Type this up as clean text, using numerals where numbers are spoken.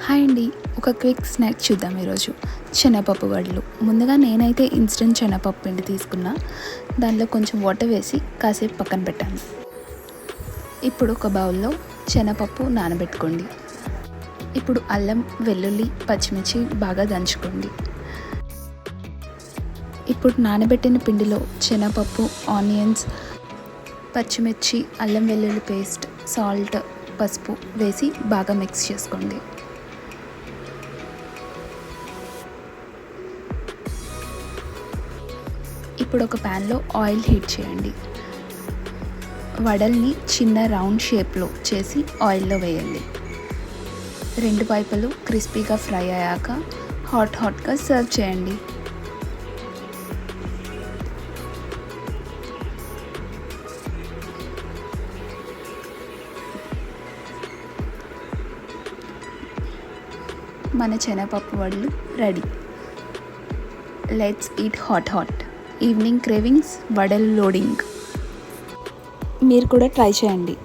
Hi అండి. ఒక quick snack చూద్దాం ఈరోజు. శనగపప్పు వడలు. ముందుగా నేనైతే ఇన్స్టెంట్ శనగపప్పు పిండి తీసుకున్నా. దానిలో కొంచెం వాటర్ వేసి కాసేపు పక్కన పెట్టాను. ఇప్పుడు ఒక బౌల్లో శనగపప్పు నానబెట్టుకోండి. ఇప్పుడు అల్లం, వెల్లుల్లి, పచ్చిమిర్చి బాగా దంచుకోండి. ఇప్పుడు నానబెట్టిన పిండిలో శనగపప్పు, ఆనియన్స్, పచ్చిమిర్చి, అల్లం వెల్లుల్లి పేస్ట్, సాల్ట్, పసుపు వేసి బాగా మిక్స్ చేసుకోండి. ఇప్పుడు ఒక ప్యాన్లో ఆయిల్ హీట్ చేయండి. వడల్ని చిన్న రౌండ్ షేప్లో చేసి ఆయిల్లో వేయండి. రెండు వైపులు క్రిస్పీగా ఫ్రై అయ్యాక హాట్గా సర్వ్ చేయండి. మన శనగపప్పు వడలు ready. Let's eat hot. Evening cravings వడల్ లోడింగ్. మీరు కూడా ట్రై చేయండి.